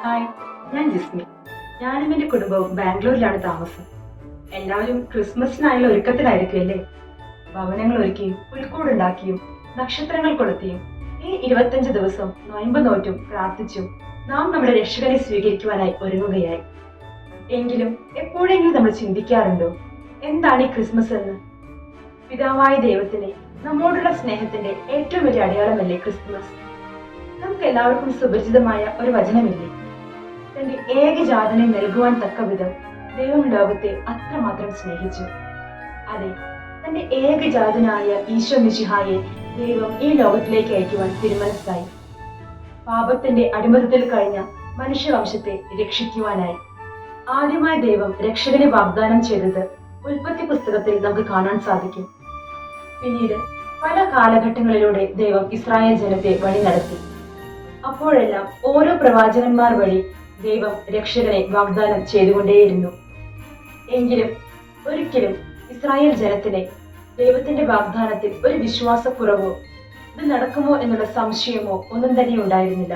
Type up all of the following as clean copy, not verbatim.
Hi, ഞാൻ ജിസ്മി. ഞാനും എൻ്റെ കുടുംബവും ബാംഗ്ലൂരിലാണ് താമസം. എല്ലാവരും ക്രിസ്മസിനായുള്ള ഒരുക്കത്തിലായിരിക്കും അല്ലേ? ഭവനങ്ങൾ ഒരുക്കിയും പുൽക്കൂടുണ്ടാക്കിയും നക്ഷത്രങ്ങൾ കൊളുത്തിയും ഈ 25 ദിവസം നൊയമ്പ് നോറ്റും പ്രാർത്ഥിച്ചും നാം നമ്മുടെ രക്ഷകനെ സ്വീകരിക്കുവാനായി ഒരുങ്ങുകയായി. എങ്കിലും എപ്പോഴെങ്കിലും നമ്മൾ ചിന്തിക്കാറുണ്ടോ, എന്താണ് ഈ ക്രിസ്മസ് എന്ന്? പിതാവായ ദൈവത്തിന് നമ്മോടുള്ള സ്നേഹത്തിന്റെ ഏറ്റവും വലിയ അടയാളമല്ലേ ക്രിസ്മസ്? നമുക്ക് എല്ലാവർക്കും സുപരിചിതമായ ഒരു വചനമില്ലേ? തന്റെ ഏകജാതനെ നൽകുവാൻ തക്ക വിധം ദൈവം ലോകത്തെ അത്രമാത്രം സ്നേഹിച്ചു. അതെ, തന്റെ ഏകജാതനായ ഈശോ മിശിഹായെ ദൈവം ഈ ലോകത്തിലേക്ക് അയക്കുവാൻ തിരുമനസ്സായി. പാപത്തിന്റെ അടിമത്തത്തിൽ കഴിഞ്ഞ മനുഷ്യവംശത്തെ രക്ഷിക്കുവാനായി ആദ്യമായി ദൈവം രക്ഷകനെ വാഗ്ദാനം ചെയ്തത് ഉൽപ്പത്തി പുസ്തകത്തിൽ നമുക്ക് കാണാൻ സാധിക്കും. പിന്നീട് പല കാലഘട്ടങ്ങളിലൂടെ ദൈവം ഇസ്രായേൽ ജനത്തെ വഴി നടത്തി. അപ്പോഴെല്ലാം ഓരോ പ്രവാചകന്മാർ വഴി ദൈവം രക്ഷകനെ വാഗ്ദാനം ചെയ്തുകൊണ്ടേയിരുന്നു. എങ്കിലും ഒരിക്കലും ഇസ്രായേൽ ജനത്തിന് ദൈവത്തിന്റെ വാഗ്ദാനത്തിൽ ഒരു വിശ്വാസക്കുറവോ ഇത് നടക്കുമോ എന്നുള്ള സംശയമോ ഒന്നും തന്നെ ഉണ്ടായിരുന്നില്ല.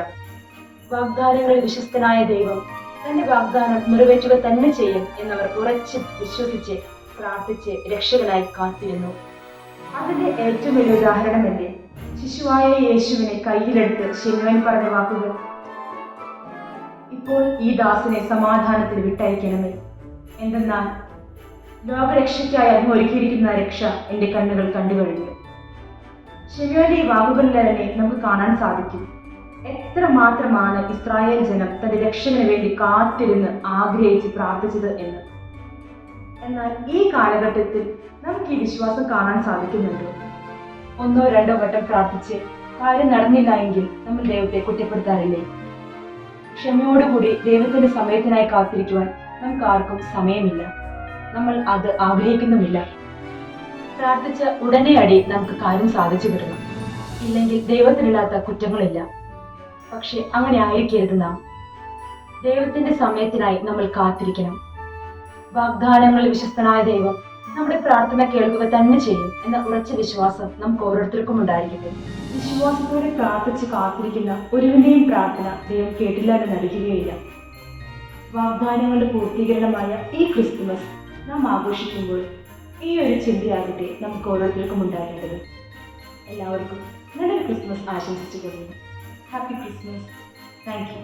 വാഗ്ദാനങ്ങളിൽ വിശ്വസ്തനായ ദൈവം തന്റെ വാഗ്ദാനം നിറവേറ്റുക തന്നെ ചെയ്യും എന്നവർ ഉറച്ച് വിശ്വസിച്ച് പ്രാർത്ഥിച്ച് രക്ഷകനായി കാത്തിരുന്നു. അതിന്റെ ഏറ്റവും വലിയ ഉദാഹരണമല്ലേ ശിശുവായ യേശുവിനെ കയ്യിലെടുത്ത് ശിലുവൻ പറഞ്ഞ വാക്കുകൾ: ഇപ്പോൾ ഈ ദാസനെ സമാധാനത്തിൽ വിട്ടയക്കണമേ, എന്തെന്നാൽ ലോകരക്ഷയ്ക്കായി അങ്ങ് ഒരുക്കിയിരിക്കുന്ന രക്ഷ എന്റെ കണ്ണുകൾ കണ്ടുകഴിഞ്ഞു. ശിലുവന്റെ ഈ വാക്കുകളിൽ തന്നെ നമുക്ക് കാണാൻ സാധിക്കും എത്ര മാത്രമാണ് ഇസ്രായേൽ ജനം തന്റെ രക്ഷകന് വേണ്ടി കാത്തിരുന്ന് ആഗ്രഹിച്ച് പ്രാർത്ഥിച്ചത് എന്ന്. എന്നാൽ ഈ കാലഘട്ടത്തിൽ നമുക്ക് ഈ വിശ്വാസം കാണാൻ സാധിക്കുന്നുണ്ടോ? ഒന്നോ രണ്ടോ വട്ടം പ്രാർത്ഥിച്ച് കാര്യം നടന്നില്ല എങ്കിൽ നമ്മൾ ദൈവത്തെ കുറ്റപ്പെടുത്താറില്ലേ? ക്ഷമയോടുകൂടി ദൈവത്തിന്റെ സമയത്തിനായി കാത്തിരിക്കുവാൻ നമുക്ക് ആർക്കും സമയമില്ല. നമ്മൾ അത് ആഗ്രഹിക്കുന്നുമില്ല. പ്രാർത്ഥിച്ച ഉടനെ അടി നമുക്ക് കാര്യം സാധിച്ചു കിട്ടണം, ഇല്ലെങ്കിൽ ദൈവത്തിനില്ലാത്ത കുറ്റങ്ങളില്ല. പക്ഷെ അങ്ങനെ ആയിരിക്കരുത് നാം. ദൈവത്തിന്റെ സമയത്തിനായി നമ്മൾ കാത്തിരിക്കണം. വാഗ്ദാനങ്ങളിൽ വിശ്വസ്തനായ ദൈവം നമ്മുടെ പ്രാർത്ഥന കേൾക്കുക തന്നെ ചെയ്യും എന്ന ഉറച്ച വിശ്വാസം നമുക്ക് ഓരോരുത്തർക്കും ഉണ്ടായിരിക്കട്ടെ. വിശ്വാസത്തോടെ പ്രാർത്ഥിച്ച് കാത്തിരിക്കുന്ന ഒരുവന്റെയും പ്രാർത്ഥന ദൈവം കേട്ടില്ല എന്ന് നടിക്കുകയില്ല. വാഗ്ദാനങ്ങളുടെ പൂർത്തീകരണമായ ഈ ക്രിസ്തുമസ് നാം ആഘോഷിക്കുമ്പോൾ ഈ ഒരു ചിന്തയാകട്ടെ നമുക്ക് ഓരോരുത്തർക്കും ഉണ്ടാകേണ്ടത്. എല്ലാവർക്കും നല്ലൊരു ക്രിസ്മസ് ആശംസിച്ചു കൊള്ളുന്നു. Happy Christmas. Thank you.